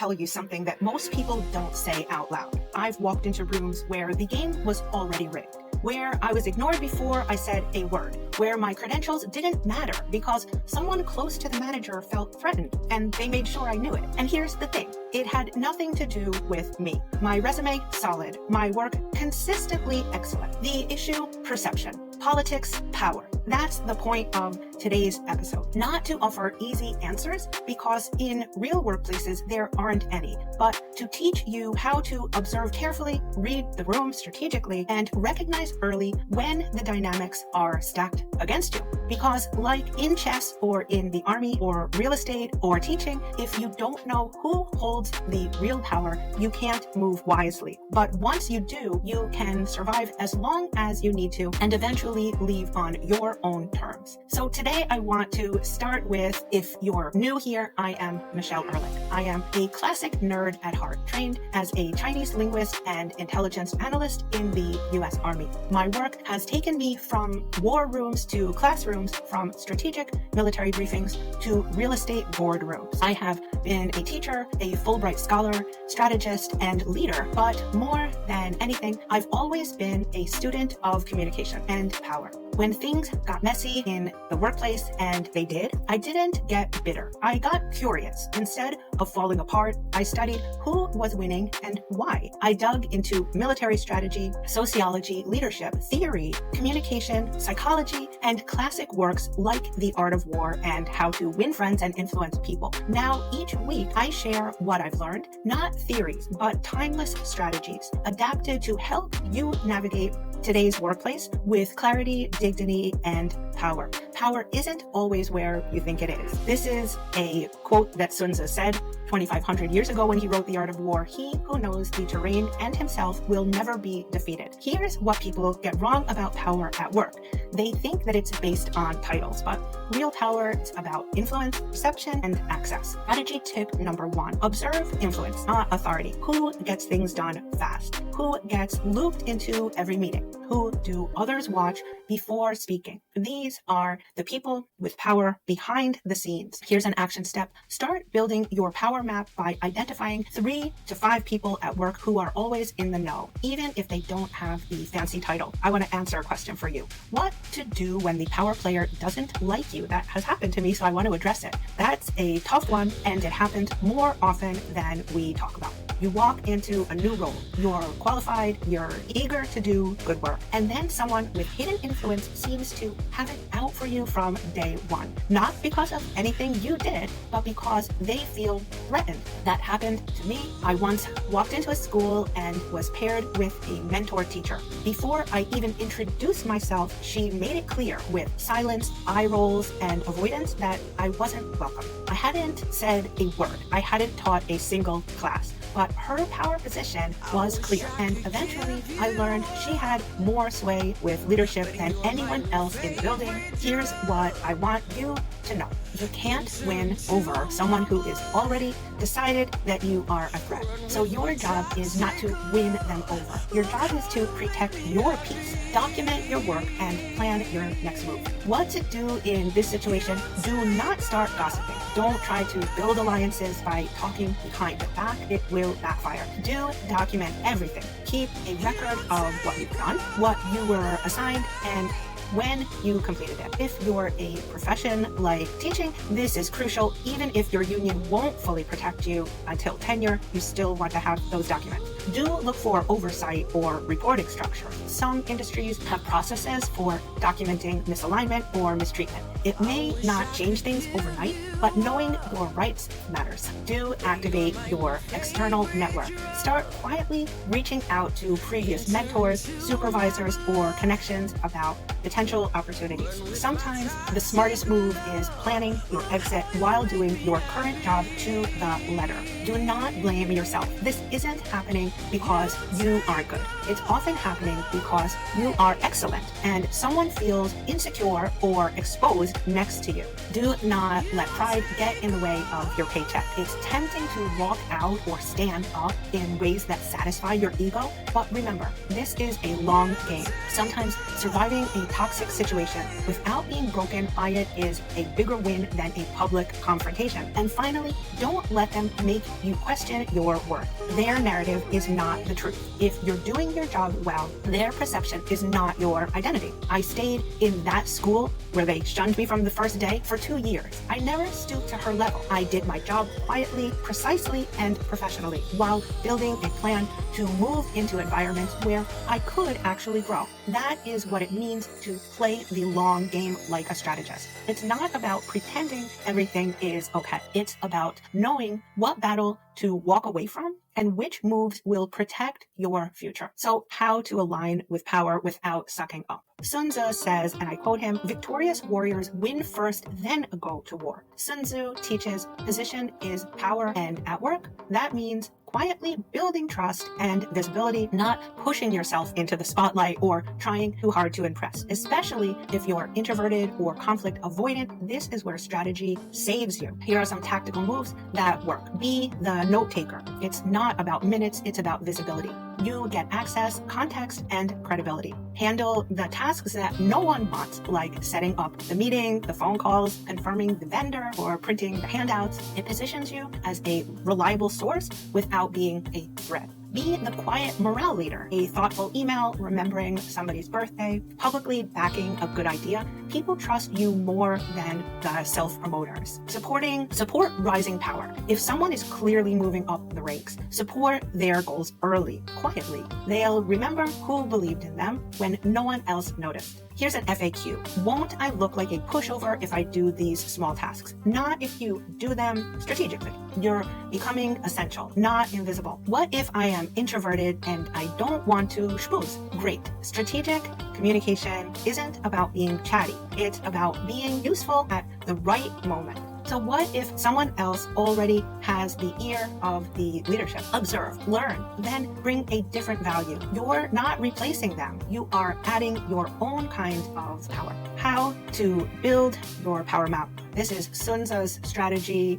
tell you something that most people don't say out loud. I've walked into rooms where the game was already rigged, where I was ignored before I said a word, where my credentials didn't matter because someone close to the manager felt threatened and they made sure I knew it. And here's the thing, it had nothing to do with me. My resume, solid. My work, consistently excellent. The issue, perception. Politics, power. That's the point of today's episode. Not to offer easy answers, because in real workplaces there aren't any, but to teach you how to observe carefully, read the room strategically, and recognize early when the dynamics are stacked against you. Because like in chess or in the army or real estate or teaching, if you don't know who holds the real power, you can't move wisely. But once you do, you can survive as long as you need to and eventually leave on your own terms. So today I want to start with, if you're new here, I am Michelle Ehrlich. I am a classic nerd at heart, trained as a Chinese linguist and intelligence analyst in the US Army. My work has taken me from war rooms to classrooms, from strategic military briefings to real estate boardrooms. I have been a teacher, a Fulbright scholar, strategist, and leader, but more than anything, I've always been a student of communication and power. When things got messy in the workplace, and they did, I didn't get bitter. I got curious. Instead of falling apart, I studied who was winning and why. I dug into military strategy, sociology, leadership, theory, communication, psychology, and classic works like The Art of War and How to Win Friends and Influence People. Now, each week, I share what I've learned, not theories, but timeless strategies adapted to help you navigate today's workplace with clarity, dignity, and power. Power isn't always where you think it is. This is a quote that Sun Tzu said 2,500 years ago when he wrote The Art of War. He who knows the terrain and himself will never be defeated. Here's what people get wrong about power at work. They think that it's based on titles, but real power is about influence, perception, and access. Strategy tip number 1, observe influence, not authority. Who gets things done fast? Who gets looped into every meeting? Who do others watch before speaking? These are the people with power behind the scenes. Here's an action step. Start building your power map by identifying 3 to 5 people at work who are always in the know, even if they don't have the fancy title. I want to answer a question for you. What to do when the power player doesn't like you? That has happened to me, so I want to address it. That's a tough one, and it happens more often than we talk about. You walk into a new role. You're qualified, you're eager to do good work, and then someone with hidden influence seems to have it out for you from day one. Not because of anything you did, but because they feel threatened. That happened to me. I once walked into a school and was paired with a mentor teacher. Before I even introduced myself, she made it clear with silence, eye rolls, and avoidance that I wasn't welcome. I hadn't said a word. I hadn't taught a single class. But her power position was clear, and eventually I learned she had more sway with leadership than anyone else in the building. Here's what I want you to know. You can't win over someone who is already decided that you are a threat. So your job is not to win them over. Your job is to protect your peace, document your work, and plan your next move. What to do in this situation? Do not start gossiping. Don't try to build alliances by talking behind your back. It will backfire. Do document everything. Keep a record of what you've done, what you were assigned, and when you completed it. If you're a profession like teaching, this is crucial. Even if your union won't fully protect you until tenure, you still want to have those documents. Do look for oversight or reporting structure. Some industries have processes for documenting misalignment or mistreatment. It may not change things overnight, but knowing your rights matters. Do activate your external network. Start quietly reaching out to previous mentors, supervisors, or connections about potential opportunities. Sometimes the smartest move is planning your exit while doing your current job to the letter. Do not blame yourself. This isn't happening because you aren't good. It's often happening because you are excellent and someone feels insecure or exposed next to you. Do not let pride get in the way of your paycheck. It's tempting to walk out or stand up in ways that satisfy your ego, but remember, this is a long game. Sometimes surviving a toxic situation without being broken by it is a bigger win than a public confrontation. And finally, don't let them make you question your worth. Their narrative is not the truth. If you're doing your job well, their perception is not your identity. I stayed in that school where they shunned me from the first day for 2 years. I never stooped to her level. I did my job quietly, precisely, and professionally while building a plan to move into environments where I could actually grow. That is what it means to play the long game like a strategist. It's not about pretending everything is okay. It's about knowing what battle to walk away from and which moves will protect your future. So how to align with power without sucking up. Sun Tzu says, and I quote him, "Victorious warriors win first, then go to war." Sun Tzu teaches position is power, and at work, that means quietly building trust and visibility, not pushing yourself into the spotlight or trying too hard to impress. Especially if you're introverted or conflict avoidant, this is where strategy saves you. Here are some tactical moves that work. Be the note taker. It's not about minutes, it's about visibility. You get access, context, and credibility. Handle the tasks that no one wants, like setting up the meeting, the phone calls, confirming the vendor, or printing the handouts. It positions you as a reliable source without being a threat. Be the quiet morale leader, a thoughtful email, remembering somebody's birthday, publicly backing a good idea. People trust you more than the self-promoters. Support rising power. If someone is clearly moving up the ranks, support their goals early, quietly. They'll remember who believed in them when no one else noticed. Here's an FAQ. Won't I look like a pushover if I do these small tasks? Not if you do them strategically. You're becoming essential, not invisible. What if I am introverted and I don't want to schmooze? Great. Strategic communication isn't about being chatty. It's about being useful at the right moment. So what if someone else already has the ear of the leadership? Observe, learn, then bring a different value. You're not replacing them. You are adding your own kind of power. How to build your power map. This is Sun Tzu's strategy.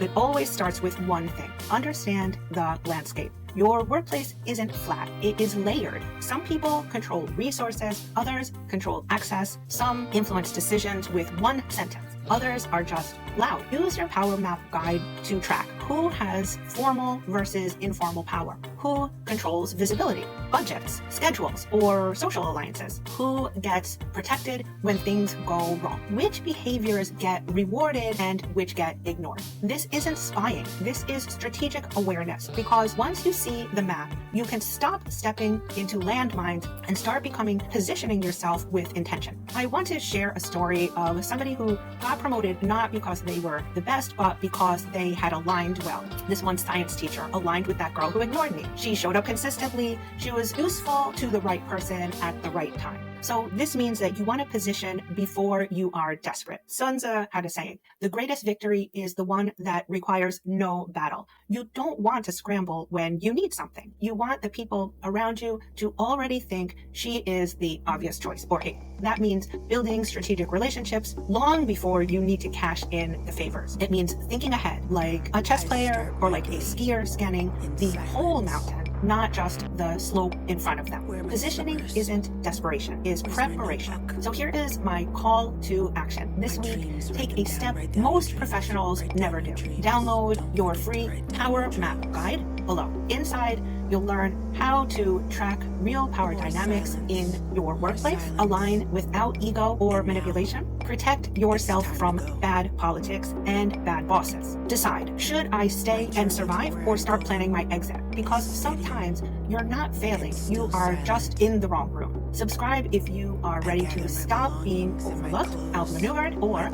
It always starts with one thing. Understand the landscape. Your workplace isn't flat, it is layered. Some people control resources, others control access, some influence decisions with one sentence. Others are just loud. Use your power map guide to track who has formal versus informal power, who controls visibility, budgets, schedules, or social alliances, who gets protected when things go wrong, which behaviors get rewarded and which get ignored. This isn't spying, this is strategic awareness, because once you see the map, you can stop stepping into landmines and start positioning yourself with intention. I want to share a story of somebody who got promoted not because they were the best, but because they had aligned well. This one science teacher aligned with that girl who ignored me. She showed up consistently. She was useful to the right person at the right time. So this means that you want to position before you are desperate. Sun Tzu had a saying, the greatest victory is the one that requires no battle. You don't want to scramble when you need something. You want the people around you to already think she is the obvious choice, or he. That means building strategic relationships long before you need to cash in the favors. It means thinking ahead, like a chess player or like a skier scanning the whole mountain, not just the slope in front of them. Positioning isn't desperation, it's preparation. So here is my call to action. This week, take a step most professionals never do. Download your free Power Map Guide below. Inside, you'll learn how to track real power dynamics in your workplace, align without ego or manipulation, protect yourself from bad politics and bad bosses. Decide, should I stay and survive or start planning my exit? Because sometimes you're not failing, you are just in the wrong room. Subscribe if you are ready to stop being overlooked, outmaneuvered, or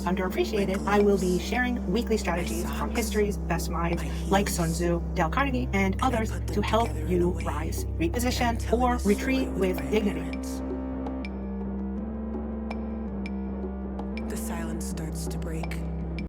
underappreciated. I will be sharing weekly strategies from history's best minds like Sun Tzu, Dale Carnegie, and others to help you rise, reposition, or retreat with dignity.